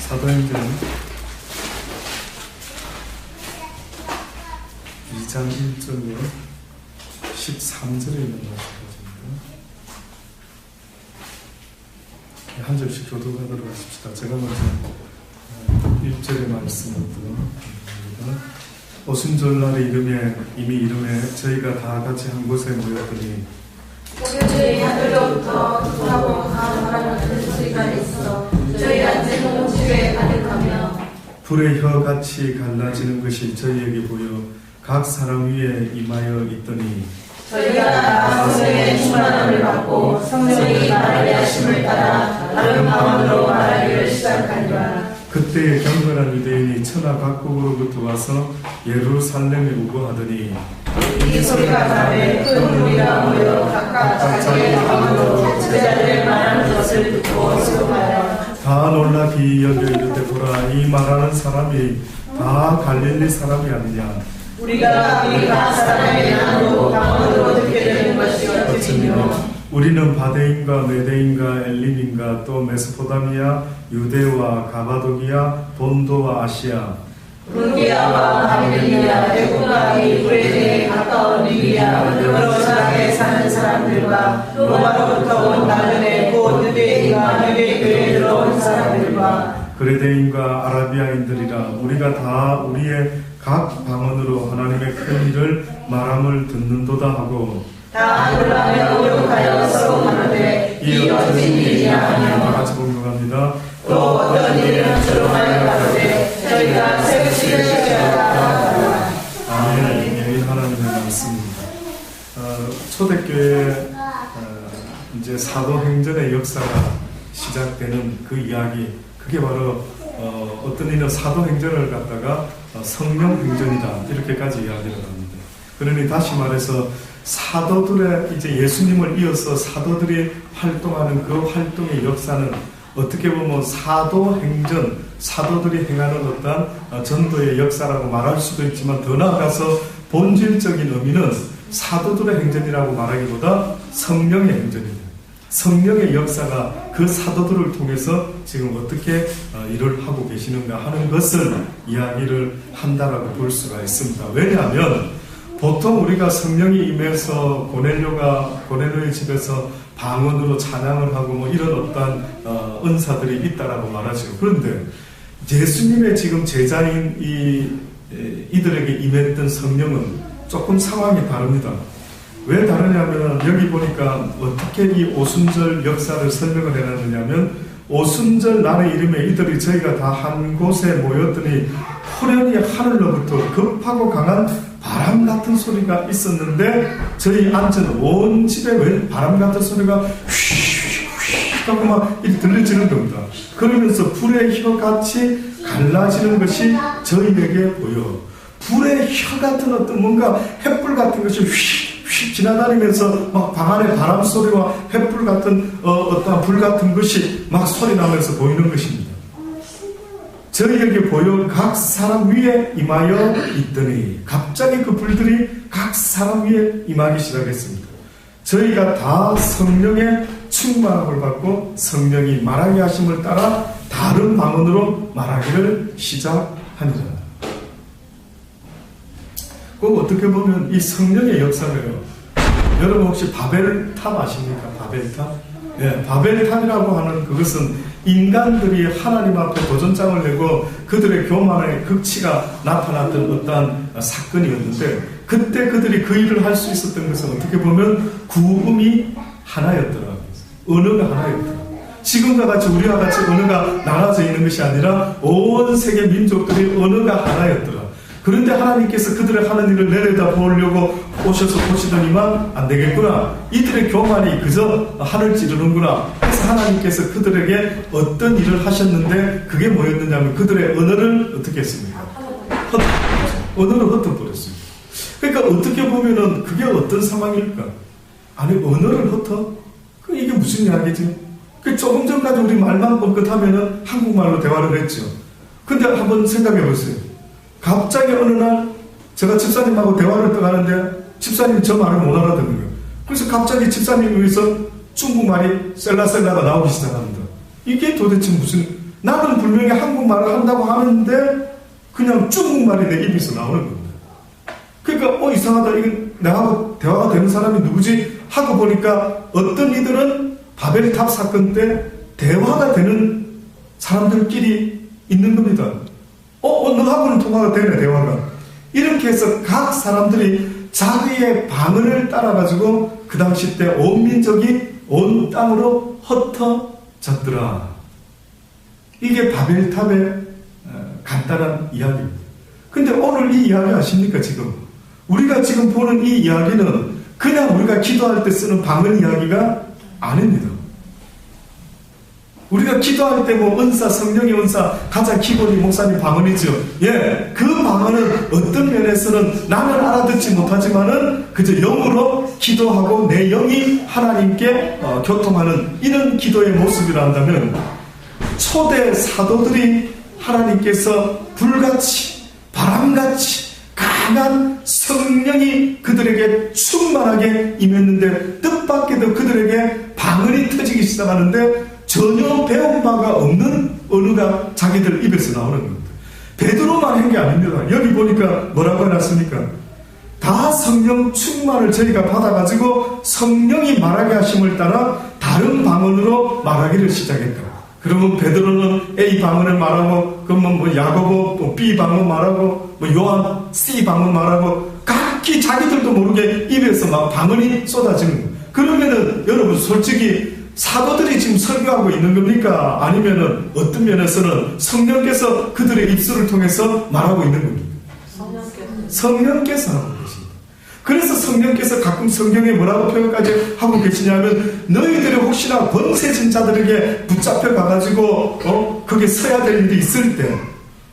사도행전 2장 1절로 13절에 있는 말씀입니다. 한 절씩 교독하도록 하십시다. 제가 먼저 1절의 말씀을 드립니다. 오순절날의 이미 이름에 저희가 다 같이 한 곳에 모였더니 저희 하늘로부터 하고 가라는 큰 소리가 있어 저희 앉은 집에 가득하며 불의 혀같이 갈라지는 것이 저희에게 보여 각 사람 위에 임하여 있더니 저희가 다 성령의 충만함을 받고 성령이 말하게 하심을 따라 다른 방언으로 말하기를 시작하니라. 그때에 경건한 유대인이 천하 각국으로부터 와서 예루살렘에 우거하더니 이 소리가 가되 큰 무리가 모여 각각 자기의 방언으로 제자들의 말하는 것을 듣고 수용하여 다 놀라 귀 열려 이르되 보라 이 말하는 사람이 다 갈릴리 사람이 아니냐. 우리가 각 사람의 나누고 방언으로 듣게 되는 것이 어찌니요. 우리는 바데인가 메데인가 엘림인가 또 메소포타미아 유대와 가바도기아 본도와 아시아 분기아와 바빌리아 대국과 이브레에 가까운 리비아 여러 지방에 사는 사람들과 로마로부터 온 나그네 곧 유대인과 유대교에 들어온 사람들과 그레데인과 아라비아인들이라 우리가 다 우리의 각 방언으로 하나님의 큰 일을 말함을 듣는도다 하고 다 놀라며 오욕하여 서로 말하되 이 어떤 일이냐 하며 같이 공경합니다. 또 어떤 일은 조롱하여 가로되 저희가 세우시를 시켜야 아멘. 하나님의 말씀입니다. 초대교회 이제 사도행전의 역사가 시작되는 그 이야기, 그게 바로 어떤 이는 사도행전을 갖다가 성령행전이다 이렇게까지 이야기를 합니다. 그러니 다시 말해서 사도들의 이제 예수님을 이어서 사도들이 활동하는 그 활동의 역사는 어떻게 보면 사도행전, 사도들이 행하는 어떤 전도의 역사라고 말할 수도 있지만 더 나아가서 본질적인 의미는 사도들의 행전이라고 말하기보다 성령의 행전입니다. 성령의 역사가 그 사도들을 통해서 지금 어떻게 일을 하고 계시는가 하는 것을 이야기를 한다라고 볼 수가 있습니다. 왜냐하면 보통 우리가 성령이 임해서 고넬료의 집에서 방언으로 찬양을 하고 뭐 이런 어떤 은사들이 있다라고 말하죠. 그런데 예수님의 지금 제자인 이들에게 임했던 성령은 조금 상황이 다릅니다. 왜 다르냐면 여기 보니까 어떻게 이 오순절 역사를 설명을 해놨느냐면 오순절 날의 이름에 이들이 저희가 다 한 곳에 모였더니 호련히 하늘로부터 급하고 강한 바람 같은 소리가 있었는데 저희 앉은 온 집에 왜 바람 같은 소리가 휘휘휘 하고 막 이렇게 들려지는 겁니다. 그러면서 불의 혀같이 갈라지는 것이 저희에게 보여. 불의 혀 같은 어떤 뭔가 횃불 같은 것이 휙 지나다니면서 막 방 안에 바람 소리와 횃불 같은 어떤 불 같은 것이 막 소리 나면서 보이는 것입니다. 저희에게 보여 각 사람 위에 임하여 있더니 갑자기 그 불들이 각 사람 위에 임하기 시작했습니다. 저희가 다 성령의 충만함을 받고 성령이 말하게 하심을 따라 다른 방언으로 말하기를 시작하니라. 꼭 어떻게 보면 이 성령의 역사가요. 여러분 혹시 바벨탑 아십니까? 바벨탑? 네, 바벨탑이라고 하는 그것은 인간들이 하나님 앞에 도전장을 내고 그들의 교만의 극치가 나타났던 어떤 사건이었는데 그때 그들이 그 일을 할 수 있었던 것은 어떻게 보면 구음이 하나였더라고요. 언어가 하나였더라고요. 지금과 같이 우리와 같이 언어가 나눠져 있는 것이 아니라 온 세계 민족들이 언어가 하나였더라. 그런데 하나님께서 그들의 하는 일을 내려다 보려고 오셔서 보시더니만 안 되겠구나. 이들의 교만이 그저 하늘 찌르는구나. 그래서 하나님께서 그들에게 어떤 일을 하셨는데 그게 뭐였느냐면 그들의 언어를 어떻게 했습니까? 언어를 흩어버렸습니다. 그러니까 어떻게 보면은 그게 어떤 상황일까? 아니 언어를 흩어? 이게 무슨 이야기지? 조금 전까지 우리 말만 뻥끗하면은 한국말로 대화를 했죠. 근데 한번 생각해 보세요. 갑자기 어느 날 제가 집사님하고 대화를 떠가는데 집사님이 저 말을 못 알아듣는 거예요. 그래서 갑자기 집사님 위해서 중국말이 셀라셀라가 나오기 시작합니다. 이게 도대체 무슨 나는 분명히 한국말을 한다고 하는데 그냥 중국말이 내 입에서 나오는 겁니다. 그러니까 이상하다. 이건 나하고 대화가 되는 사람이 누구지? 하고 보니까 어떤 이들은 바벨탑 사건 때 대화가 되는 사람들끼리 있는 겁니다. 너하고는 통화가 되네, 대화가. 이렇게 해서 각 사람들이 자기의 방언을 따라가지고 그 당시 때 온 민족이 온 땅으로 흩어졌더라. 이게 바벨탑의 간단한 이야기입니다. 근데 오늘 이 이야기 아십니까, 지금? 우리가 지금 보는 이 이야기는 그냥 우리가 기도할 때 쓰는 방언 이야기가 아닙니다. 우리가 기도할 때 은사, 성령의 은사, 가장 기본이 목사님 방언이죠. 그 방언은 어떤 면에서는 나는 알아듣지 못하지만은 그저 영으로 기도하고 내 영이 하나님께 교통하는 이런 기도의 모습이라 한다면 초대 사도들이 하나님께서 불같이 바람같이 강한 성령이 그들에게 충만하게 임했는데 뜻밖에도 그들에게 방언이 터지기 시작하는데 전혀 배운 바가 없는 언어가 자기들 입에서 나오는 겁니다. 베드로만 한 게 아닙니다. 여기 보니까 뭐라고 해놨습니까? 다 성령 충만을 저희가 받아가지고 성령이 말하게 하심을 따라 다른 방언으로 말하기를 시작했다. 그러면 베드로는 A 방언을 말하고, 그러면 야고보 B 방언 말하고, 요한 C 방언 말하고, 각기 자기들도 모르게 입에서 막 방언이 쏟아지는 거예요. 그러면은 여러분 솔직히 사도들이 지금 설교하고 있는 겁니까? 아니면은 어떤 면에서는 성령께서 그들의 입술을 통해서 말하고 있는 겁니까? 성령께서 하고 계십니다. 그래서 성령께서 가끔 성경에 뭐라고 표현까지 하고 계시냐면 너희들이 혹시나 권세진 자들에게 붙잡혀 가가지고 그게 서야 될 일이 있을 때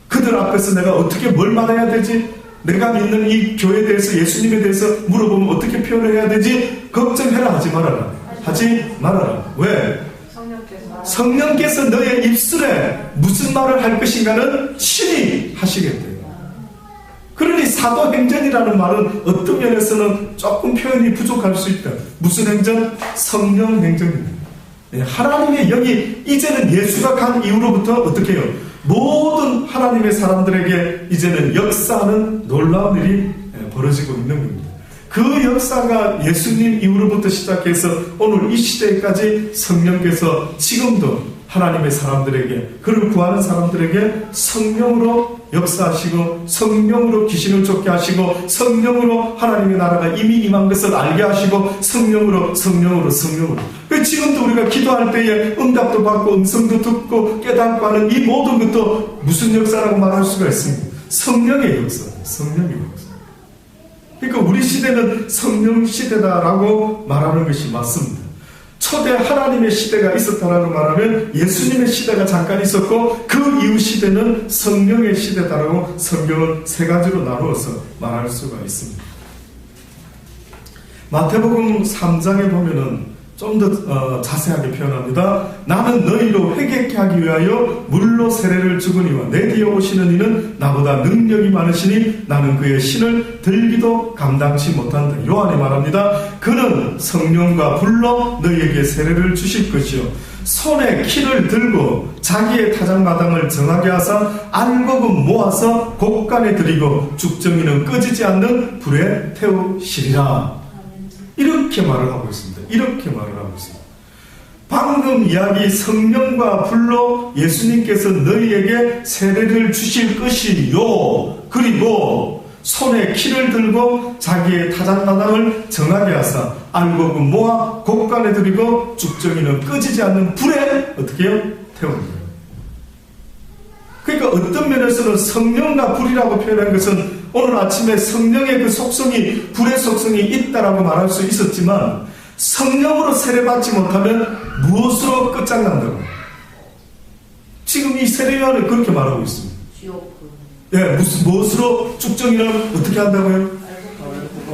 그들 앞에서 내가 어떻게 뭘 말해야 되지? 내가 믿는 이 교회에 대해서 예수님에 대해서 물어보면 어떻게 표현을 해야 되지? 걱정해라 하지 말아라. 하지 말아라. 왜? 성령께서 너의 입술에 무슨 말을 할 것인가는 친히 하시겠대요. 그러니 사도행전이라는 말은 어떤 면에서는 조금 표현이 부족할 수 있다. 무슨 행전? 성령 행전입니다. 하나님의 영이 이제는 예수가 간 이후로부터 어떻게 해요? 모든 하나님의 사람들에게 이제는 역사하는 놀라운 일이 벌어지고 있는 겁니다. 그 역사가 예수님 이후로부터 시작해서 오늘 이 시대까지 성령께서 지금도 하나님의 사람들에게, 그를 구하는 사람들에게 성령으로 역사하시고 성령으로 귀신을 쫓게 하시고 성령으로 하나님의 나라가 이미 임한 것을 알게 하시고 성령으로 지금도 우리가 기도할 때에 응답도 받고 음성도 듣고 깨닫고 하는 이 모든 것도 무슨 역사라고 말할 수가 있습니다. 성령의 역사입니다. 성령의 역사. 그러니까 우리 시대는 성령 시대다라고 말하는 것이 맞습니다. 초대 하나님의 시대가 있었다라고 말하면 예수님의 시대가 잠깐 있었고 그 이후 시대는 성령의 시대다라고 성경은 세 가지로 나누어서 말할 수가 있습니다. 마태복음 3장에 보면은 좀 더 자세하게 표현합니다. 나는 너희로 회개케 하기 위하여 물로 세례를 주거니와 내 뒤에 오시는 이는 나보다 능력이 많으시니 나는 그의 신을 들기도 감당치 못한다. 요한이 말합니다. 그는 성령과 불로 너희에게 세례를 주실 것이요 손에 키를 들고 자기의 타작마당을 정하게 하사 알곡은 모아서 곡간에 들이고 죽정이는 꺼지지 않는 불에 태우시리라. 이렇게 말을 하고 있습니다. 이렇게 말을 하고 있습니다. 방금 이야기 성령과 불로 예수님께서 너희에게 세례를 주실 것이요. 그리고 손에 키를 들고 자기의 타작마당을 정하게 하사 알곡은 모아 곡간에 들이고 죽정이는 꺼지지 않는 불에 어떻게 해요? 태웁니다. 그러니까 어떤 면에서는 성령과 불이라고 표현한 것은 오늘 아침에 성령의 그 속성이 불의 속성이 있다라고 말할 수 있었지만 성령으로 세례받지 못하면 무엇으로 끝장난다고? 지금 이 세례요한은 그렇게 말하고 있습니다. 예, 무엇으로 죽정이는 어떻게 한다고요?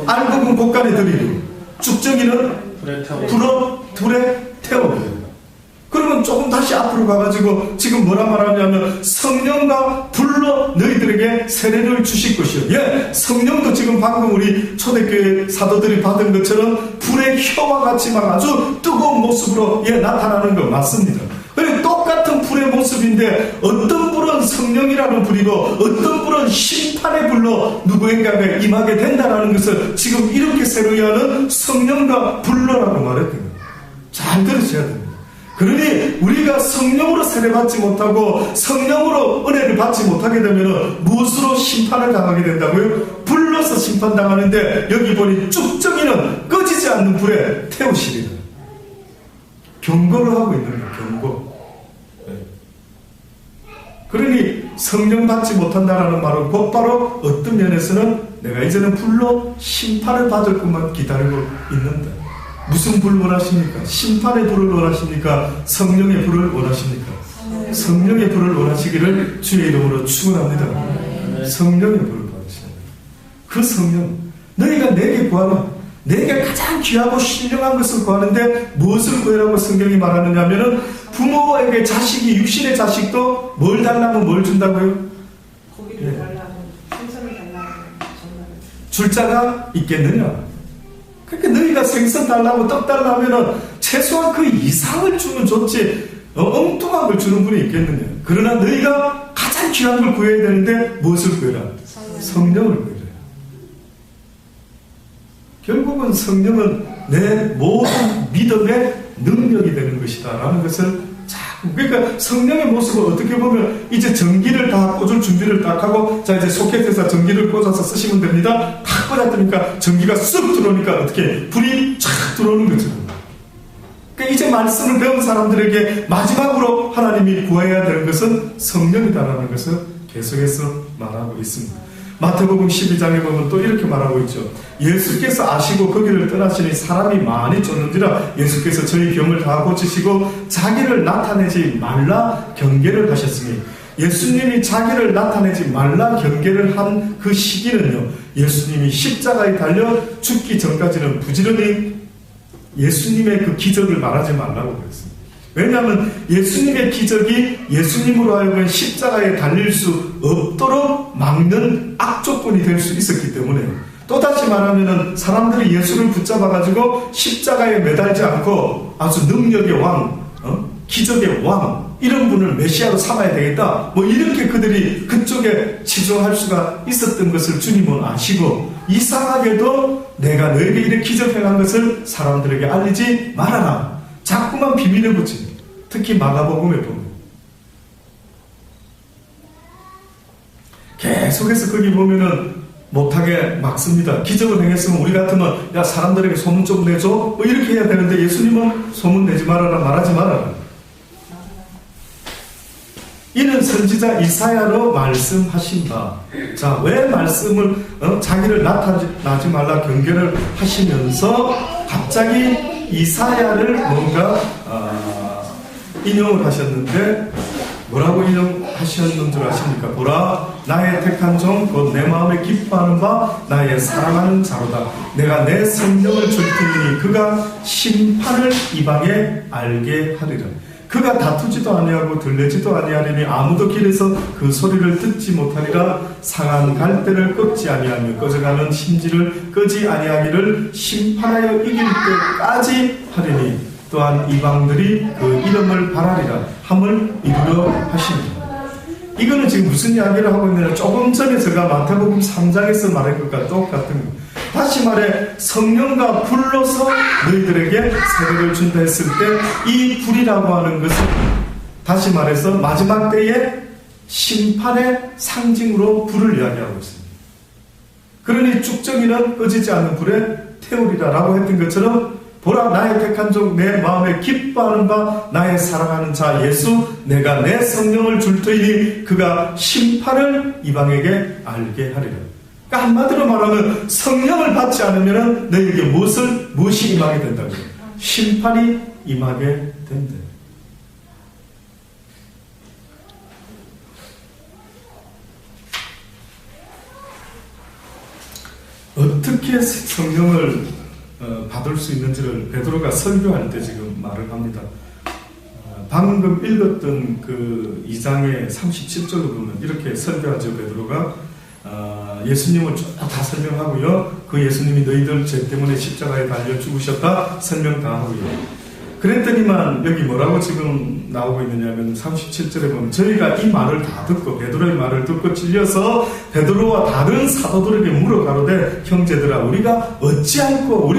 알곡은 곡간에 들이고 죽정이는 불에 태워버려요. 그러면 조금 다시 앞으로 가가지고 지금 뭐라 말하냐면 성령과 불로 너희들에게 세례를 주실 것이요. 예, 성령도 지금 방금 우리 초대교회 사도들이 받은 것처럼 불의 혀와 같이 막 아주 뜨거운 모습으로 나타나는 거 맞습니다. 그리고 똑같은 불의 모습인데 어떤 불은 성령이라는 불이고 어떤 불은 심판의 불로 누구에게 임하게 된다는 것을 지금 이렇게 세로이하는 성령과 불로라고 말했던 거예요. 잘 들으셔야 됩니다. 그러니 우리가 성령으로 세례받지 못하고 성령으로 은혜를 받지 못하게 되면 무엇으로 심판을 당하게 된다고요? 불로서 심판당하는데 여기 보니 쭉정이는 꺼지지 않는 불에 태우시리라. 경고를 하고 있는 거예요. 경고. 그러니 성령 받지 못한다라는 말은 곧바로 어떤 면에서는 내가 이제는 불로 심판을 받을 것만 기다리고 있는다. 무슨 불을 원하십니까? 심판의 불을 원하십니까? 성령의 불을 원하십니까? 성령의 불을 원하시기를 주의 이름으로 축원합니다. 성령의 불을 받으셔야 돼요. 그 성령, 너희가 내게 구하라. 내게 가장 귀하고 신령한 것을 구하는데 무엇을 구하라고 성경이 말하느냐 하면은 부모에게 자식이 육신의 자식도 뭘 달라면 뭘 준다고요? 고기를 달라고, 생선을 달라고, 줄 자가 있겠느냐? 그러니까 너희가 생선 달라고 떡 달라고 하면은 최소한 그 이상을 주면 좋지 엉뚱한 걸 주는 분이 있겠느냐? 그러나 너희가 가장 귀한 걸 구해야 되는데 무엇을 구해라? 성령을 구해라. 결국은 성령은 내 모든 믿음의 능력이 되는 것이다 라는 것을 자꾸, 그러니까 성령의 모습을 어떻게 보면 이제 전기를 다 꽂을 준비를 딱 하고 자 이제 소켓에서 전기를 꽂아서 쓰시면 됩니다. 탁 꽂았더니까 전기가 쑥 들어오니까 어떻게 불이 쫙 들어오는 거죠. 그러니까 이제 말씀을 배운 사람들에게 마지막으로 하나님이 구해야 되는 것은 성령이다라는 것을 계속해서 말하고 있습니다. 마태복음 12장에 보면 또 이렇게 말하고 있죠. 예수께서 아시고 거기를 떠나시니 사람이 많이 쫓는지라 예수께서 저희 병을 다 고치시고 자기를 나타내지 말라 경계를 하셨으니 예수님이 자기를 나타내지 말라 경계를 한 그 시기는요, 예수님이 십자가에 달려 죽기 전까지는 부지런히 예수님의 그 기적을 말하지 말라고 그랬습니다. 왜냐하면 예수님의 기적이 예수님으로 하여금 십자가에 달릴 수 없도록 막는 악조건이 될 수 있었기 때문에, 또다시 말하면 사람들이 예수를 붙잡아가지고 십자가에 매달지 않고 아주 능력의 왕, 기적의 왕, 이런 분을 메시아로 삼아야 되겠다, 뭐 이렇게 그들이 그쪽에 치중할 수가 있었던 것을 주님은 아시고, 이상하게도 내가 너에게 이렇게 기적 행한 것을 사람들에게 알리지 말아라, 자꾸만 비밀에 붙입니다. 특히 마가복음에 보면 계속해서 거기 보면은 못하게 막습니다. 기적을 행했으면 우리 같으면 야 사람들에게 소문 좀 내줘 뭐 이렇게 해야 되는데 예수님은 소문 내지 말아라, 말하지 말아라. 이는 선지자 이사야로 말씀하신다. 자, 왜 말씀을 자기를 나타나지 말라 경계를 하시면서 갑자기 이사야를 뭔가 인용을 하셨는데, 뭐라고 인용하셨는 줄 아십니까? 보라, 나의 택한 종 곧 내 마음에 기뻐하는 바 나의 사랑하는 자로다. 내가 내 성령을 줄 테니 그가 심판을 이방에 알게 하리라. 그가 다투지도 아니하고 들레지도 아니하리니 아무도 길에서 그 소리를 듣지 못하리라. 상한 갈대를 꺾지 아니하며 꺼져가는 심지를 끄지 아니하기를 심판하여 이길 때까지 하리니 또한 이방들이 그 이름을 바라리라 함을 이루려 하십니다. 이거는 지금 무슨 이야기를 하고 있느냐, 조금 전에 제가 마태복음 3장에서 말한 것과 똑같은 거. 다시 말해 성령과 불로서 너희들에게 세례를 준다 했을 때 이 불이라고 하는 것은 다시 말해서 마지막 때에 심판의 상징으로 불을 이야기하고 있습니다. 그러니 쭉정이는 꺼지지 않는 불에 태우리라 라고 했던 것처럼, 보라, 나의 택한 종 내 마음에 기뻐하는 바 나의 사랑하는 자 예수, 내가 내 성령을 줄 터이니 그가 심판을 이방에게 알게 하리라. 그러니까 한마디로 말하면 성령을 받지 않으면 너희에게 무엇이 임하게 된다고요? 심판이 임하게 된다. 어떻게 성령을 받을 수 있는지를 베드로가 설교할 때 지금 말을 합니다. 방금 읽었던 그 2장의 37절을 보면 이렇게 설교하죠. 베드로가 예수님을 쭉 다 설명하고요. 그 예수님이 너희들 죄 때문에 십자가에 달려 죽으셨다 설명 다 하고요. 그랬더니만 여기 뭐라고 지금 나오고 있느냐면 37절에 보면 저희가 이 말을 다 듣고 베드로의 말을 듣고 찔려서 베드로와 다른 사도들에게 물어 가로되 형제들아 우리가 어찌 않고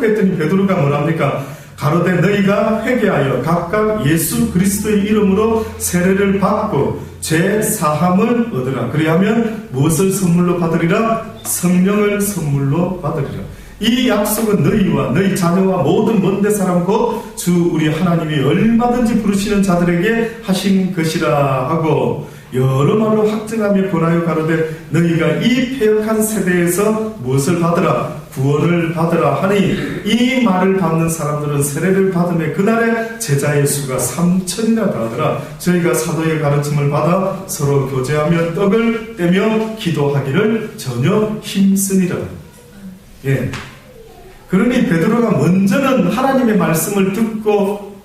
했더니 베드로가 뭐랍니까? 가로되 너희가 회개하여 각각 예수 그리스도의 이름으로 세례를 받고 죄 사함을 얻으라. 그리하면 무엇을 선물로 받으리라? 성령을 선물로 받으리라. 이 약속은 너희와 너희 자녀와 모든 먼데 사람 곧 주 우리 하나님이 얼마든지 부르시는 자들에게 하신 것이라 하고 여러 말로 확증하며 권하여 가로되 너희가 이 패역한 세대에서 무엇을 받으라? 구원을 받으라 하니 이 말을 받는 사람들은 세례를 받음에 그날에 제자의 수가 3,000이나 다하더라. 저희가 사도의 가르침을 받아 서로 교제하며 떡을 떼며 기도하기를 전혀 힘쓰니라. 예. 그러니 베드로가 먼저는 하나님의 말씀을 듣고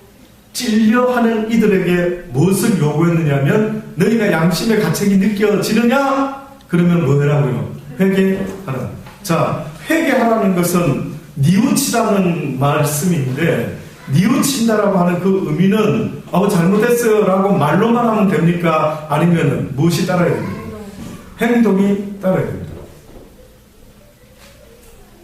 찔려하는 이들에게 무엇을 요구했느냐면 너희가 양심의 가책이 느껴지느냐? 그러면 뭐 해라고요? 회개하라. 자, 회개하라는 것은 뉘우치라는 말씀인데 뉘우친다라고 하는 그 의미는 잘못했어요 라고 말로만 하면 됩니까? 아니면 무엇이 따라야 됩니까? 행동이 따라야 됩니다.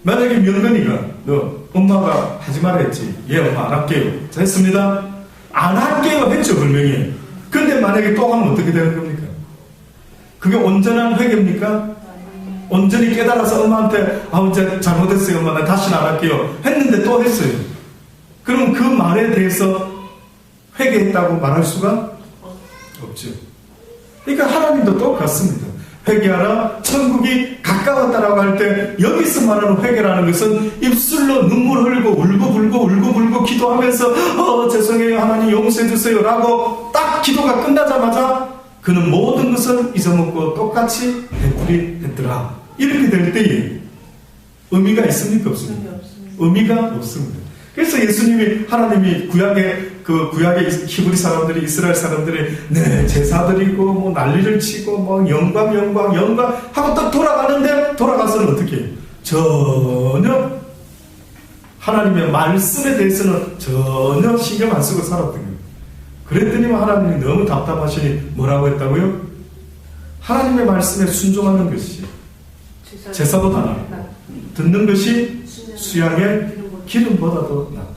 만약에 명근이가 너 엄마가 하지 말라 했지. 예, 엄마 안 할게요. 자, 했습니다. 안 할게요 했죠, 분명히. 근데 만약에 또 하면 어떻게 되는 겁니까? 그게 온전한 회개입니까? 온전히 깨달아서 엄마한테 이제 잘못했어요 엄마 나 다시는 안 할게요 했는데 또 했어요. 그럼 그 말에 대해서 회개했다고 말할 수가 없죠. 그러니까 하나님도 똑같습니다. 회개하라 천국이 가까웠다라고 할 때 여기서 말하는 회개라는 것은 입술로 눈물 흘리고 울고 기도하면서 죄송해요 하나님 용서해 주세요 라고 딱 기도가 끝나자마자 그는 모든 것을 잊어먹고 똑같이 되풀이 했더라. 이렇게 될 때에 의미가 있습니까? 없습니까? 의미가 없습니다. 그래서 예수님이 하나님이 구약의 히브리 사람들이 이스라엘 사람들이 제사드리고 뭐 난리를 치고 뭐 영광 하고 또 돌아가는데 돌아가서는 어떻게 해요? 전혀 하나님의 말씀에 대해서는 전혀 신경 안 쓰고 살았던 거예요. 그랬더니 하나님이 너무 답답하시니 뭐라고 했다고요? 하나님의 말씀에 순종하는 것이 제사보다 낫다. 듣는 것이 수양의 기름보다도 낫다.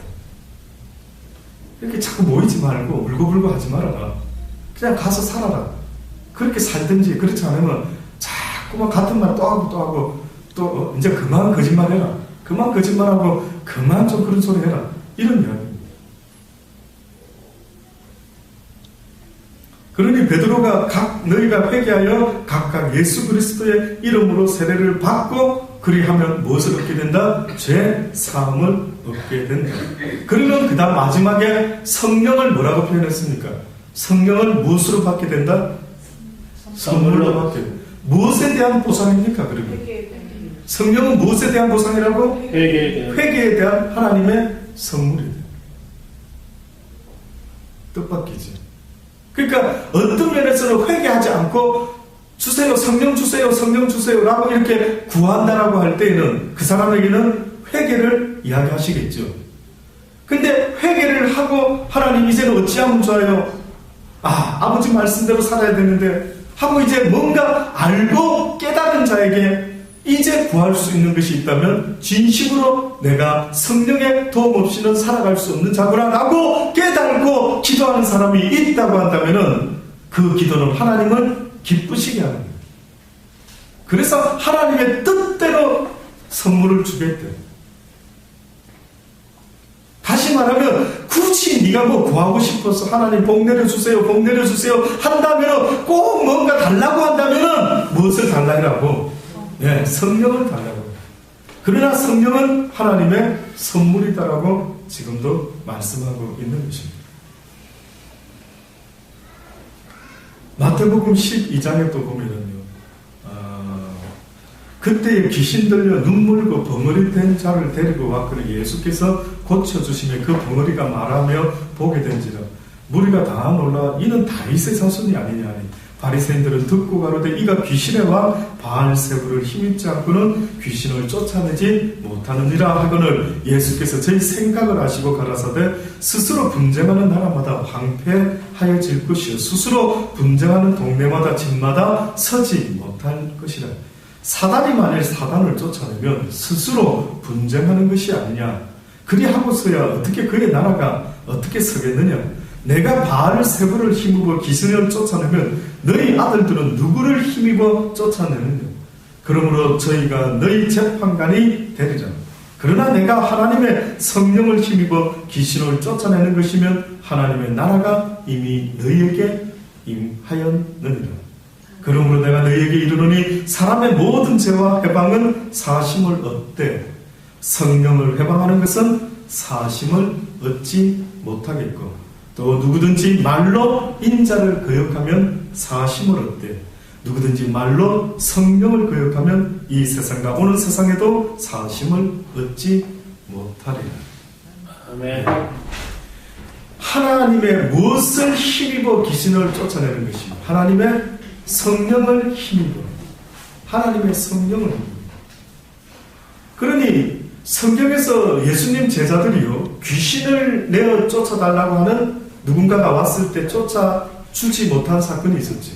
이렇게 자꾸 모이지 말고 울고불고 하지 말아라. 그냥 가서 살아라. 그렇게 살든지 그렇지 않으면 자꾸만 같은 말 또 하고 또 이제 그만 거짓말해라. 그만 거짓말하고 그만 좀 그런 소리 해라. 이런 이야기입니다. 그러니 베드로가 너희가 회개하여 각각 예수 그리스도의 이름으로 세례를 받고 그리하면 무엇을 얻게 된다? 죄 사함을 얻게 된다. 그러면 그 다음 마지막에 성령을 뭐라고 표현했습니까? 성령을 무엇으로 받게 된다? 선물로 받게 된다. 무엇에 대한 보상입니까? 그러면 성령은 무엇에 대한 보상이라고? 회개에 대한 하나님의 선물이다. 뜻밖이지. 그러니까 어떤 면에서는 회개하지 않고 주세요, 성령 주세요 라고 이렇게 구한다라고 할 때에는 그 사람에게는 회개를 이야기하시겠죠. 근데 회개를 하고 하나님 이제는 어찌하면 좋아요? 아버지 말씀대로 살아야 되는데 하고 이제 뭔가 알고 깨달은 자에게 이제 구할 수 있는 것이 있다면 진심으로 내가 성령의 도움 없이는 살아갈 수 없는 자구나 라고 깨달고 기도하는 사람이 있다고 한다면 그 기도는 하나님을 기쁘시게 하는 거예요. 그래서 하나님의 뜻대로 선물을 주겠대. 다시 말하면 굳이 네가 뭐 구하고 싶어서 하나님 복 내려주세요 한다면 꼭 뭔가 달라고 한다면 무엇을 달라 해라고? 성령을 달라고. 그러나 성령은 하나님의 선물이다라고 지금도 말씀하고 있는 것입니다. 마태복음 12장에 또 보면은요, 그때 귀신 들려 눈물고 벙어리 된 자를 데리고 왔거늘 예수께서 고쳐주시며 그 벙어리가 말하며 보게 된지라 무리가 다 놀라 이는 다윗의 자손이 아니냐니 바리새인들은 듣고 가로되 이가 귀신의 왕 바알세불을 힘입지 않고는 귀신을 쫓아내지 못하느니라 하거늘 예수께서 저희 생각을 아시고 가라사대 스스로 분쟁하는 나라마다 황폐하여질 것이요 스스로 분쟁하는 동네마다 집마다 서지 못할 것이라. 사단이 만일 사단을 쫓아내면 스스로 분쟁하는 것이 아니냐. 그리하고서야 어떻게 그의 나라가 어떻게 서겠느냐. 내가 바알세불을 힘입어 귀신을 쫓아내면 너희 아들들은 누구를 힘입어 쫓아내느냐. 그러므로 저희가 너희 재판관이 되리라. 그러나 내가 하나님의 성령을 힘입어 귀신을 쫓아내는 것이면 하나님의 나라가 이미 너희에게 임하였느니라. 그러므로 내가 너희에게 이르노니 사람의 모든 죄와 해방은 사심을 얻되 성령을 해방하는 것은 사심을 얻지 못하겠고 또 누구든지 말로 인자를 거역하면 사심을 얻되 누구든지 말로 성령을 거역하면 이 세상과 오는 세상에도 사심을 얻지 못하리라. 아멘. 하나님의 무엇을 힘입어 귀신을 쫓아내는 것이며 하나님의 성령을 힘입어 하나님의 성령을 힘입어. 그러니 성경에서 예수님 제자들이요 귀신을 내어 쫓아달라고 하는 누군가가 왔을 때 쫓아주지 못한 사건이 있었죠.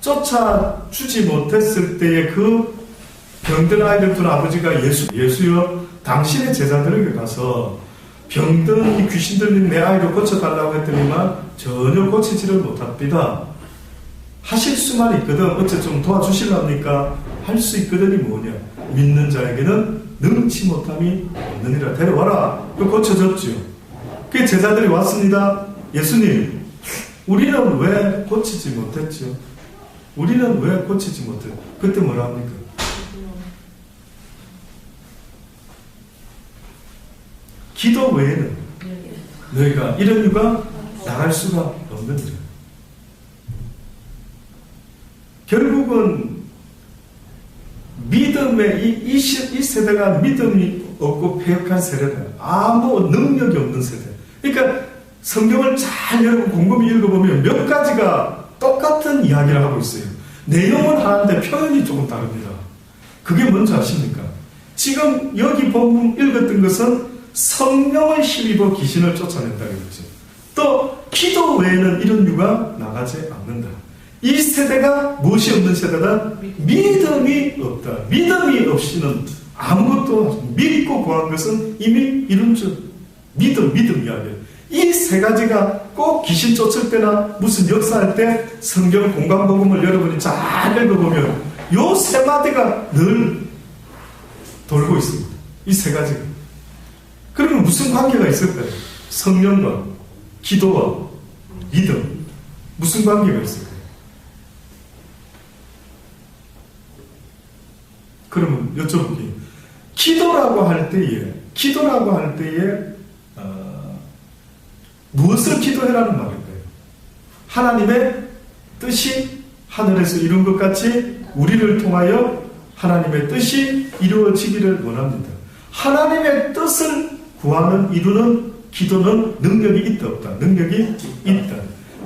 쫓아주지 못했을 때에 그 병든 아이를 둔 아버지가 예수여 당신의 제자들에게 가서 병든 이 귀신 들린 내 아이를 고쳐달라고 했더니만 전혀 고치지를 못합니다. 하실 수만 있거든 어째 좀 도와주실랍니까? 할 수 있거든이 뭐냐. 믿는 자에게는 능치 못함이 없느니라. 데려와라. 그 고쳐졌죠. 그 제자들이 왔습니다. 예수님, 우리는 왜 고치지 못했죠? 우리는 왜 고치지 못했죠? 그때 뭐라 합니까? 기도 외에는 너희가 이런 유가 나갈 수가 없느니라. 결국은 믿음의 이 세대가 믿음이 없고 폐역한 세대다. 아무 능력이 없는 세대. 그러니까 성경을 잘 여러분 곰곰이 읽어보면 몇 가지가 똑같은 이야기를 하고 있어요. 내용은 하나인데 표현이 조금 다릅니다. 그게 뭔지 아십니까? 지금 여기 본문 읽었던 것은 성령을 힘입어 귀신을 쫓아낸다는 거죠. 또 기도 외에는 이런 유가 나가지 않는다. 이 세대가 무엇이 없는 세대다? 믿음이 없다. 믿음이 없이는 아무것도 믿고 구한 것은 이미 이룬 줄. 믿음 이야기예요. 이 세 가지가 꼭 귀신 쫓을 때나 무슨 역사할 때 성경 공간복음을 여러분이 잘 읽어보면 요 세 마디가 늘 돌고 있습니다. 이 세 가지가. 그러면 무슨 관계가 있을까요? 성령과 기도와 믿음. 무슨 관계가 있을까요? 그러면 여쭤볼게요. 기도라고 할 때에 무엇을 기도해라는 말일까요? 하나님의 뜻이 하늘에서 이룬 것 같이 우리를 통하여 하나님의 뜻이 이루어지기를 원합니다. 하나님의 뜻을 구하는 이루는 기도는 능력이 있다 없다? 능력이 있다.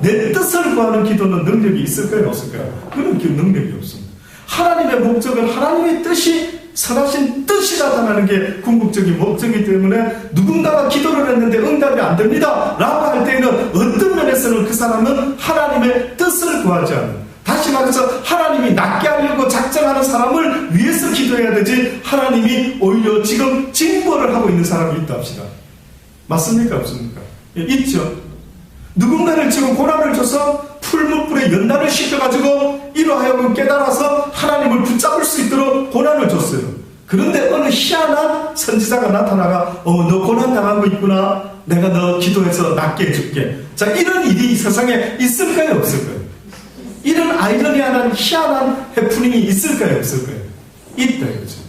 내 뜻을 구하는 기도는 능력이 있을까요? 없을까요? 그런 능력이 없습니다. 하나님의 목적은 하나님의 뜻이 선하신 뜻이 나타나는 게 궁극적인 목적이기 때문에 누군가가 기도를 했는데 응답이 안 됩니다 라고 할 때에는 어떤 면에서는 그 사람은 하나님의 뜻을 구하지 않는, 다시 말해서 하나님이 낫게 하려고 작정하는 사람을 위해서 기도해야 되지 하나님이 오히려 지금 징벌을 하고 있는 사람이 있다 합시다. 맞습니까? 없습니까? 예, 있죠. 누군가를 지금 고난을 줘서 풀무불에 연단을 시켜가지고 이러하여금 깨달아서 하나님을 붙잡을 수 있도록 고난을 줬어요. 그런데 어느 희한한 선지자가 나타나가 너 고난 당한 거 있구나. 내가 너 기도해서 낫게 해줄게. 자, 이런 일이 이 세상에 있을까요? 없을까요? 이런 아이러니한 희한한 해프닝이 있을까요? 없을까요? 있다 이거죠.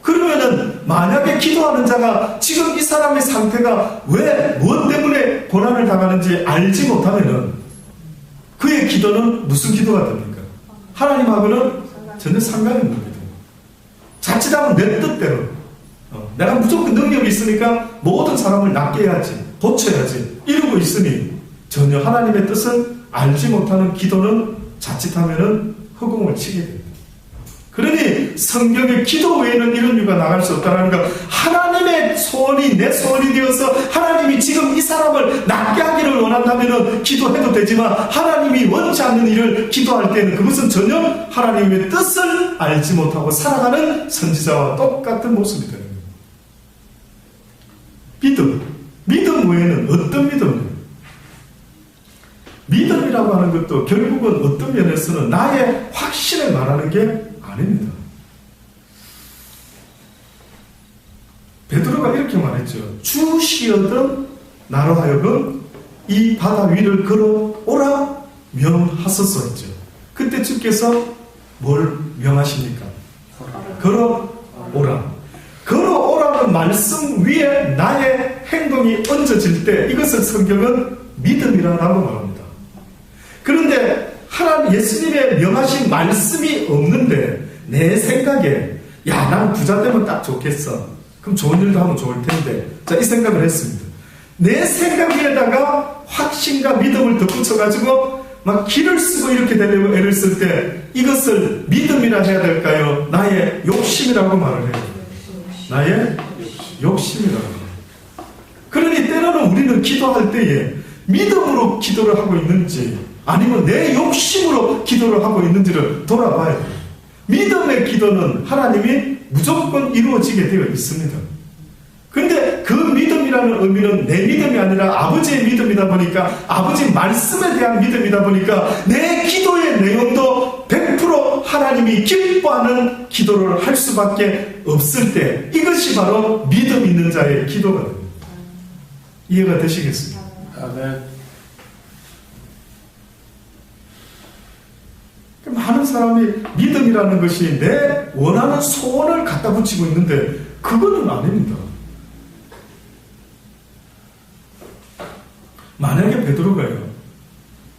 그러면은 만약에 기도하는 자가 지금 이 사람의 상태가 왜 무엇 때문에 고난을 당하는지 알지 못하면은 그의 기도는 무슨 기도가 됩니까? 하나님하고는 전혀 상관이 없는 기도. 자칫하면 내 뜻대로 내가 무조건 능력이 있으니까 모든 사람을 낫게 해야지, 고쳐야지 이러고 있으니 전혀 하나님의 뜻을 알지 못하는 기도는 자칫하면은 허공을 치게 됩니다. 그러니 성경의 기도 외에는 이런 이유가 나갈 수 없다는 것. 하나님의 소원이 내 소원이 되어서 하나님이 지금 이 사람을 낫게 하기를 원한다면 기도해도 되지만 하나님이 원치 않는 일을 기도할 때는 그것은 전혀 하나님의 뜻을 알지 못하고 살아가는 선지자와 똑같은 모습이 되는 겁니다. 믿음 외에는 어떤 믿음이에요? 믿음이라고 하는 것도 결국은 어떤 면에서는 나의 확신을 말하는 게 아닙니다. 베드로가 이렇게 말했죠. 주시어든 나로 하여금 이 바다 위를 걸어오라 명하소서 했죠. 그때 주께서 뭘 명하십니까? 걸어오라. 걸어오라는 말씀 위에 나의 행동이 얹어질 때 이것을 성경은 믿음이라고 말합니다. 그런데 하나님 예수님의 명하신 말씀이 없는데 내 생각에 야, 난 부자 되면 딱 좋겠어. 그럼 좋은 일도 하면 좋을 텐데. 자, 이 생각을 했습니다. 내 생각 위에다가 확신과 믿음을 덧붙여가지고 막 길을 쓰고 이렇게 되려고 애를 쓸 때 이것을 믿음이라 해야 될까요? 나의 욕심이라고 말을 해요. 나의 욕심이라고. 그러니 때로는 우리는 기도할 때에 믿음으로 기도를 하고 있는지 아니면 내 욕심으로 기도를 하고 있는지를 돌아봐야 돼요. 믿음의 기도는 하나님이 무조건 이루어지게 되어 있습니다. 그런데 그 믿음이라는 의미는 내 믿음이 아니라 아버지의 믿음이다 보니까 아버지 말씀에 대한 믿음이다 보니까 내 기도의 내용도 100% 하나님이 기뻐하는 기도를 할 수밖에 없을 때 이것이 바로 믿음 있는 자의 기도가 됩니다. 이해가 되시겠습니까? 아멘. 많은 사람이 믿음이라는 것이 내 원하는 소원을 갖다 붙이고 있는데 그거는 아닙니다. 만약에 베드로가요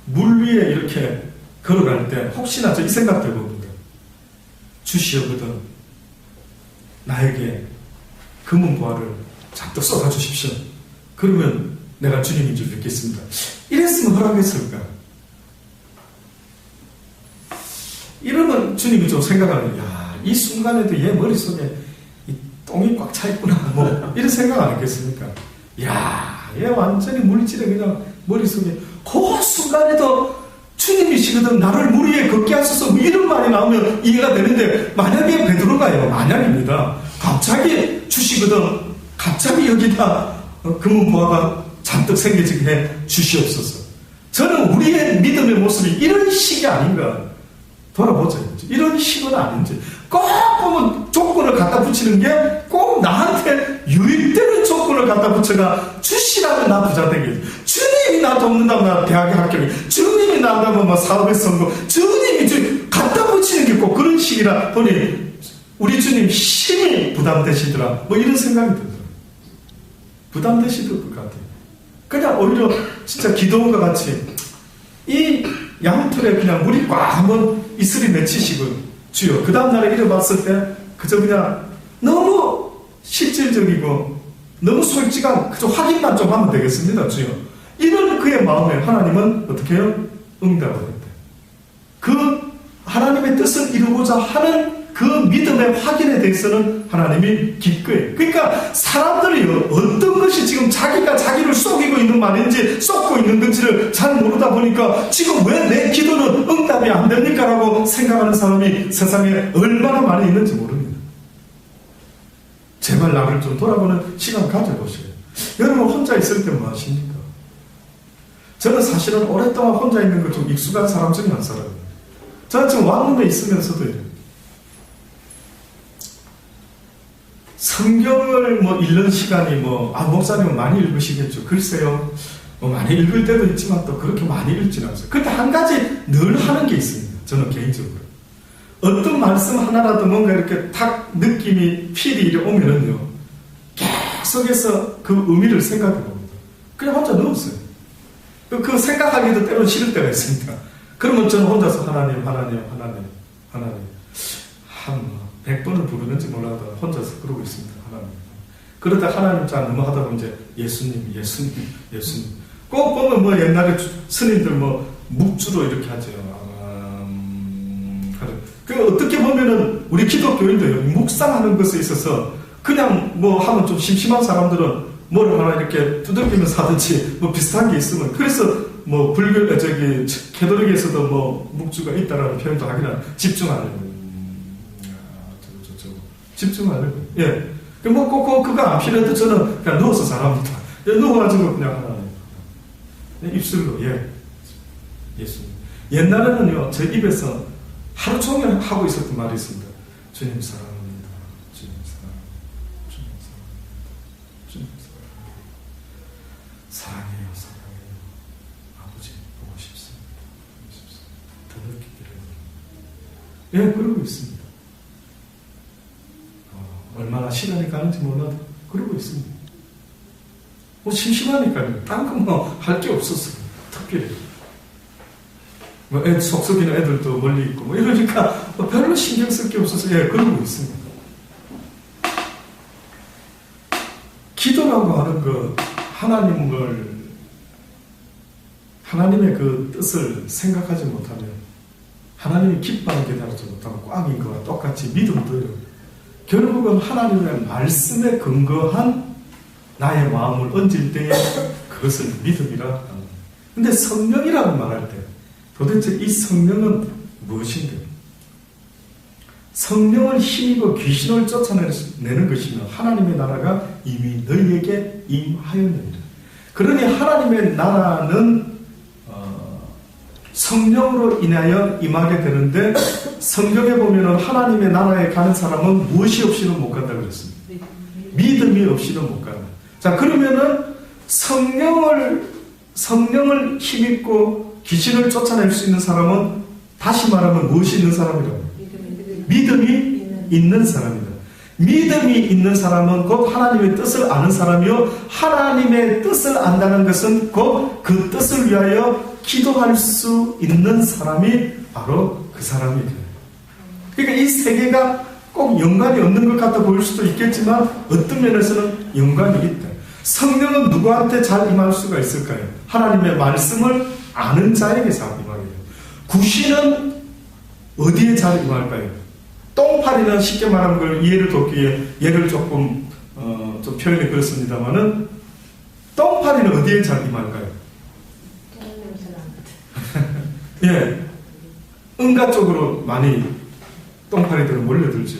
물 위에 이렇게 걸어갈 때 혹시나 저 이 생각도 해봅니다. 주시어거든 나에게 금은보화를 잔뜩 쏟아주십시오. 그러면 내가 주님인 줄 믿겠습니다. 이랬으면 허락했을까? 이러면 주님이 좀 생각하는, 야, 이 순간에도 얘 머릿속에 이 똥이 꽉 차있구나. 뭐, 이런 생각 안 했겠습니까? 야, 얘 완전히 물질에 그냥 머릿속에, 그 순간에도 주님이시거든 나를 물 위에 걷게 하소서. 뭐 이런 말이 나오면 이해가 되는데, 만약에 베드로가요, 만약입니다. 갑자기 주시거든, 갑자기 여기다 금은보화가 잔뜩 생겨지게 해 주시옵소서. 저는 우리의 믿음의 모습이 이런 식이 아닌가. 돌아보자. 이런 식은 아닌지. 꼭 보면 조건을 갖다 붙이는 게 꼭 나한테 유익되는 조건을 갖다 붙여가 주시라면 나 부자 되겠지. 주님이 나 돕는다면 나 대학에 합격해. 주님이 나 한다면 뭐 사업에 성공. 주님이 갖다 붙이는 게 꼭 그런 식이라 보니 우리 주님 힘이 부담되시더라. 뭐 이런 생각이 들어요. 부담되시던 것 같아요. 그냥 오히려 진짜 기도원과 같이 이 양털에 그냥 물이 꽉 한번 이슬이 맺히시고 주여 그 다음날에 일어났을 때 그저 그냥 너무 실질적이고 너무 솔직한 그저 확인만 좀 하면 되겠습니다. 주여 이런 그의 마음에 하나님은 어떻게 해요? 응답을 했대. 그 하나님의 뜻을 이루고자 하는 그 믿음의 확인에 대해서는 하나님이 기꺼이. 그러니까 사람들이 어떤 것이 지금 자기가 자기를 속이고 있는 말인지 쏟고 있는 건지를 잘 모르다 보니까 지금 왜 내 기도는 응답이 안 됩니까? 라고 생각하는 사람이 세상에 얼마나 많이 있는지 모릅니다. 제발 나를 좀 돌아보는 시간 가져보세요. 여러분 혼자 있을 때 뭐 하십니까? 저는 사실은 오랫동안 혼자 있는 거 좀 익숙한 사람 중에 한 사람입니다. 저는 지금 왕궁에 있으면서도 이래요. 성경을 뭐 읽는 시간이 목사님은 많이 읽으시겠죠. 글쎄요. 많이 읽을 때도 있지만 또 그렇게 많이 읽지는 않아요. 근데 한 가지 늘 하는 게 있습니다. 저는 개인적으로. 어떤 말씀 하나라도 뭔가 이렇게 탁 느낌이 필이 이렇게 오면은요. 계속해서 그 의미를 생각해 봅니다. 그냥 혼자 넣었어요. 그 생각하기도 때로는 싫을 때가 있습니다. 그러면 저는 혼자서 하나님 한 100번을 부르는지 몰라도 혼자서 그러고 있습니다. 하나님. 그러다 하나님 자 너무 하다 보면 이제 예수님. 꼭 보면 옛날에 스님들 묵주로 이렇게 하죠. 그 어떻게 보면은 우리 기독교인들 묵상하는 것에 있어서 그냥 뭐 하면 좀 심심한 사람들은 뭐를 하나 이렇게 두들기면서 하든지 뭐 비슷한 게 있으면, 그래서 뭐 불교 캐톨릭에서도 뭐 묵주가 있다라는 표현도 하기는 집중하려고. 집중하려고. 예. 뭐 꼭 그거 안 필요해도 저는 그냥 누워서 잘합니다. 예, 누워가지고 그냥 하나. 입술로, 예. 예수. 옛날에는요, 제 입에서 하루 종일 하고 있었던 말이 있습니다. 주님 사랑합니다. 주님 사랑합니다. 주님 사랑합니다. 주님 사랑합니다. 사랑해요, 사랑해요. 아버지 보고 싶습니다. 보고 싶습니다. 더 넓게 기도해요. 예, 그러고 있습니다. 얼마나 시간이 가는지 몰라도 그러고 있습니다. 뭐 심심하니까요. 딴 거 뭐 할 게 없었어요. 특별히. 뭐 속 썩이는 애들도 멀리 있고 뭐 이러니까 뭐 별로 신경 쓸 게 없어서 예, 그러고 있습니다. 기도라고 하는 거, 하나님의 그 뜻을 생각하지 못하면, 하나님이 기뻐하는 게 다르지 못하고 꽉인 거와 똑같이 믿음도요, 결국은 하나님의 말씀에 근거한 나의 마음을 얹을 때에 그것을 믿음이라 합니다. 근데 성령이라고 말할 때 도대체 이 성령은 무엇인가? 성령을 힘입어 귀신을 쫓아내는 것이며 하나님의 나라가 이미 너희에게 임하였느니라. 그러니 하나님의 나라는 성령으로 인하여 임하게 되는데, 성경에 보면 하나님의 나라에 가는 사람은 무엇이 없이는 못 간다 그랬습니다. 믿음이 없이는 못 간다. 자, 그러면은 성령을 힘입고 귀신을 쫓아낼 수 있는 사람은 다시 말하면 무엇이 있는 사람이라고? 믿음이 있는 사람이다. 믿음이 있는 사람은 곧 하나님의 뜻을 아는 사람이요, 하나님의 뜻을 안다는 것은 곧 그 뜻을 위하여 기도할 수 있는 사람이 바로 그 사람이 돼요. 그러니까 이 세 개가 꼭 연관이 없는 것 같아 보일 수도 있겠지만 어떤 면에서는 연관이 있다. 성령은 누구한테 잘 임할 수가 있을까요? 하나님의 말씀을 아는 자에게 잘 임하게 돼요. 구신은 어디에 잘 임할까요? 똥파리는 쉽게 말하는 걸 이해를 돕기 위해 예를 조금 좀 표현이 그렇습니다만은, 똥파리는 어디에 잘 임할까요? 예, 응가 쪽으로 많이 똥파리들은 몰려들죠.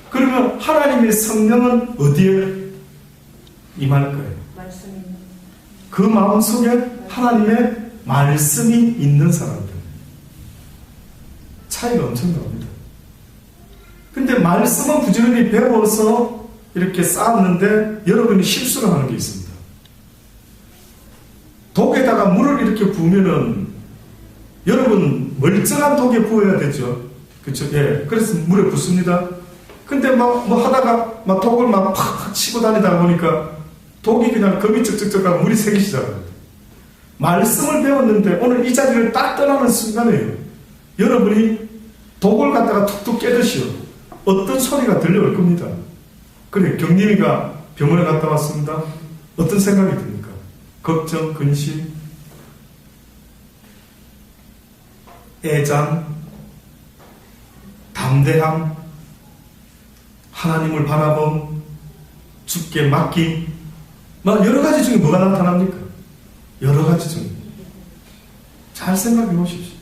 그러면 하나님의 성령은 어디에 임할까요? 그 마음속에 하나님의 말씀이 있는 사람들. 차이가 엄청납니다. 근데 말씀은 부지런히 배워서 이렇게 쌓았는데 여러분이 실수를 하는 게 있습니다. 독에다가 물을 이렇게 부으면은 여러분 멀쩡한 독에 부어야 되죠. 그렇죠? 예. 그래서 물에 붓습니다. 근데 막 뭐 하다가 막 독을 막 팍 치고 다니다 보니까 독이 그냥 겁이 쩍쩍쩍하고 물이 새기 시작합니다. 말씀을 배웠는데 오늘 이 자리를 딱 떠나는 순간에요, 여러분이 독을 갖다가 툭툭 깨듯이요, 어떤 소리가 들려올 겁니다. 그래, 경림이가 병원에 갔다 왔습니다. 어떤 생각이 듭니까? 걱정, 근심, 애장, 담대함, 하나님을 바라봄, 주께 맡김, 막 여러 가지 중에 뭐가 나타납니까? 여러 가지 중에. 잘 생각해 보십시오.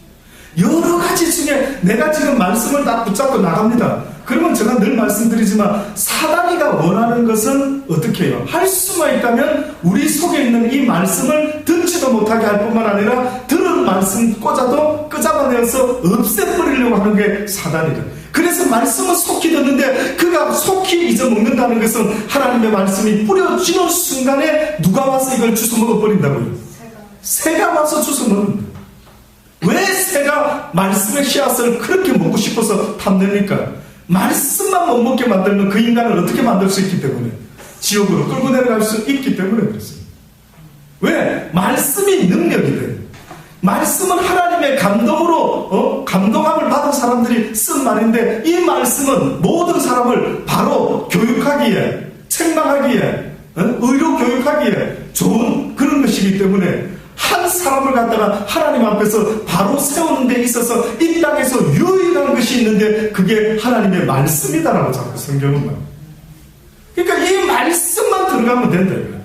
여러 가지 중에 내가 지금 말씀을 다 붙잡고 나갑니다. 그러면 제가 늘 말씀드리지만 사단이가 원하는 것은 어떻게 해요? 할 수만 있다면 우리 속에 있는 이 말씀을 듣지도 못하게 할 뿐만 아니라 들은 말씀 꽂아도 끄잡아내어서 없애버리려고 하는 게 사단이다. 그래서 말씀은 속히 듣는데 그가 속히 잊어먹는다는 것은 하나님의 말씀이 뿌려지는 순간에 누가 와서 이걸 주워 먹어버린다고요? 새가 와서 주워 먹는다. 왜 새가 말씀의 씨앗을 그렇게 먹고 싶어서 탐냅니까? 말씀만 못 먹게 만들면 그 인간을 어떻게 만들 수 있기 때문에, 지옥으로 끌고 내려갈 수 있기 때문에 그렇습니다. 왜? 말씀이 능력이 돼요. 말씀은 하나님의 감동으로 감동함을 받은 사람들이 쓴 말인데, 이 말씀은 모든 사람을 바로 교육하기에, 책망하기에, 의로 교육하기에 좋은 그런 것이기 때문에 한 사람을 갖다가 하나님 앞에서 바로 세우는 데 있어서 이 땅에서 유일한 것이 있는데 그게 하나님의 말씀이다라고 자꾸 성경은 말해요. 그러니까 이 말씀만 들어가면 된다.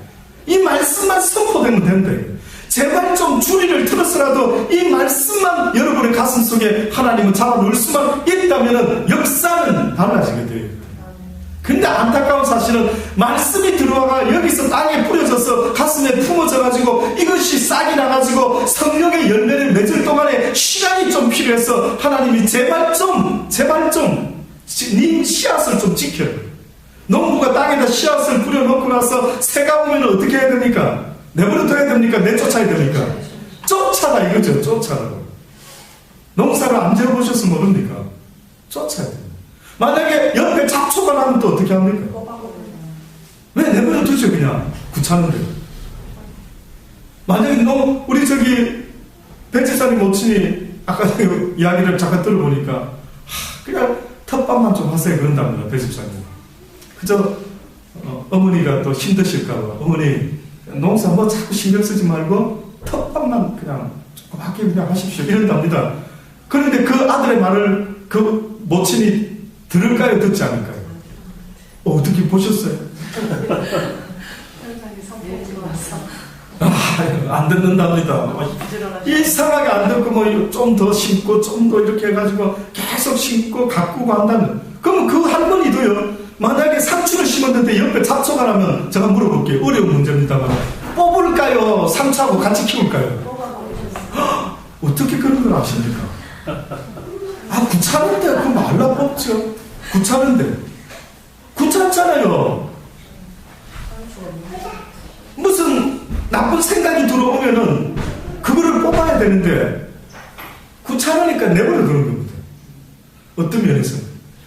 이 말씀만 선포되면 된다. 제발 좀 주리를 틀었으라도 이 말씀만 여러분의 가슴 속에 하나님은 잡아놓을 수만 있다면 역사는 달라지게 돼요. 근데 안타까운 사실은 말씀이 들어와가 여기서 땅에 뿌려져서 가슴에 품어져가지고 이것이 싹이 나가지고 성령의 열매를 맺을 동안에 시간이 좀 필요해서 하나님이 제발 좀 님 씨앗을 좀 지켜요. 농부가 땅에다 씨앗을 뿌려놓고 나서 새가 오면 어떻게 해야 됩니까? 내버려둬야 됩니까? 내쫓아야 됩니까? 쫓아라 이거죠. 쫓아라고. 농사를 안 지어보셔서 모릅니까? 쫓아야 돼요. 만약에 옆에 잡초가 나면 또 어떻게 합니까? 왜 내버려두죠 그냥 귀찮은데. 만약에 우리 저기 배지사님 모친이 아까 이야기를 잠깐 들어보니까 그냥 텃밭만 좀 하세요 그런답니다. 배집사님. 그저 어머니가 또 힘드실까봐 어머니 농사 뭐 자꾸 신경 쓰지 말고 텃밭만 그냥 조그맣게 그냥 하십시오 이런답니다. 그런데 그 아들의 말을 그 모친이 들을까요? 듣지 않을까요? 어떻게 보셨어요? 안 듣는답니다. 이상하게 안 듣고 뭐 좀 더 심고 좀 더 이렇게 해가지고 계속 심고 가꾸고 한다는. 그럼 그 할머니도요. 만약에 상추를 심었는데 옆에 잡초가 나면 제가 물어볼게요. 어려운 문제입니다만 뽑을까요? 상추하고 같이 키울까요? 어떻게 그런 걸 아십니까? 귀찮은데 그거 말라 뽑죠. 귀찮잖아요. 무슨 나쁜 생각이 들어오면은 그거를 뽑아야 되는데 귀찮으니까 내버려 두는 겁니다. 어떤 면에서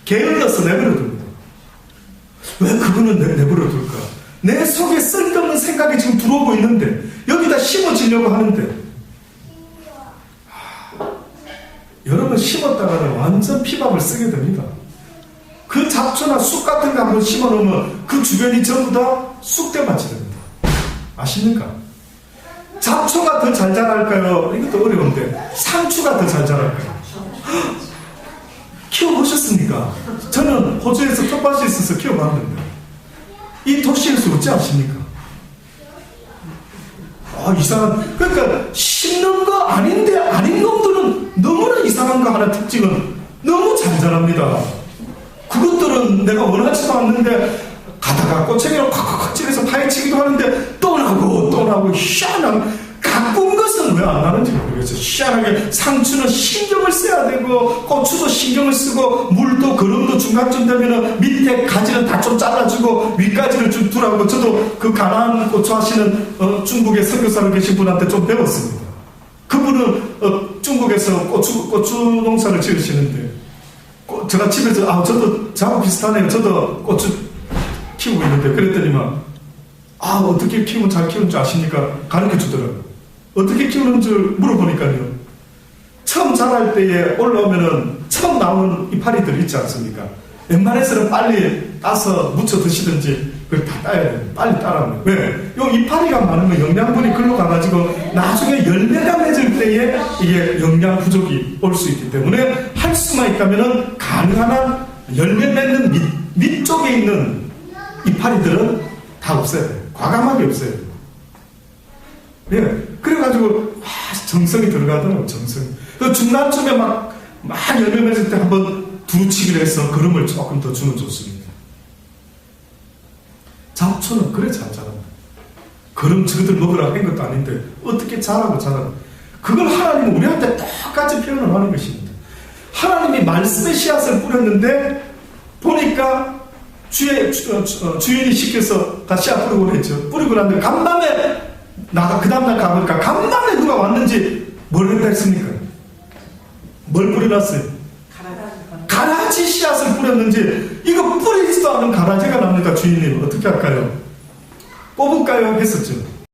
게을러서 내버려 둡니다. 왜 그거는 내버려 둘까? 내 속에 쓸데없는 생각이 지금 들어오고 있는데 여기다 심어지려고 하는데 여러분 심었다가는 완전 피밥을 쓰게 됩니다. 그 잡초나 쑥 같은 거 한번 심어놓으면 그 주변이 전부 다 쑥대밭이 됩니다. 아십니까? 잡초가 더 잘 자랄까요? 이것도 어려운데 상추가 더 잘 자랄까요? 키워보셨습니까? 저는 호주에서 텃밭이 있어서 키워봤는데 이 도시에서 어찌 아십니까? 이상한. 그러니까 심는 거 아닌데 아닌 놈들은 너무나 이상한 거 하나 특징은 너무 잘 자랍니다. 그것들은 내가 원하지도 않는데 가다가 꼬챙이로 콱콱콱 찔러서 파헤치기도 하는데 또 나고 희한한. 가꾼 것은 왜 안 나는지 모르겠어요. 희한하게 상추는 신경을 써야 되고 고추도 신경을 쓰고 물도 거름도 중간쯤 되면 밑에 가지는 다 좀 잘라주고 윗가지를 좀 두라고. 저도 그 가나안 고추 하시는 중국에 선교사로 계신 분한테 좀 배웠습니다. 그분은 중국에서 고추 농사를 지으시는데 제가 집에서 저도 저하고 비슷하네요. 저도 고추 키우고 있는데 그랬더니만 어떻게 키우면 잘 키우는 줄 아십니까? 가르쳐 주더라고요. 어떻게 키우는 줄 물어보니까요. 처음 자랄 때에 올라오면은 처음 나오는 이파리들 있지 않습니까? 웬만해서는 빨리 따서 무쳐 드시든지 그걸 다 따야 돼요. 빨리 따라면. 왜? 요 이파리가 많으면 영양분이 글로 가가지고 나중에 열매가 맺을 때에 이게 영양 부족이 올 수 있기 때문에 할 수만 있다면은 가능한 한 열매 맺는 밑쪽에 있는 이파리들은 다 없애야 돼요. 과감하게 없애야 돼요. 예. 그래가지고, 정성이 들어가더라고요, 정성이. 그 중간쯤에 막 열매 맺을 때 한번 두루치기를 해서 거름을 조금 더 주면 좋습니다. 잡초는 그래 잘 자랍니다. 거름 저것들 먹으라고 한 것도 아닌데, 어떻게 자라고. 그걸 하나님은 우리한테 똑같이 표현을 하는 것입니다. 하나님이 말씀의 씨앗을 뿌렸는데, 보니까 주인이 시켜서 다 씨앗 뿌리고 했죠. 뿌리고 났는데 간밤에 그 다음날 가보니까 간밤에 누가 왔는지 뭘 했다 했습니까? 뭘 뿌려놨어요? 가라지 씨앗을 뿌렸는지 이거 뿌리지도 않은 가라지가 납니까? 주인님 어떻게 할까요? 뽑을까요? 했었죠.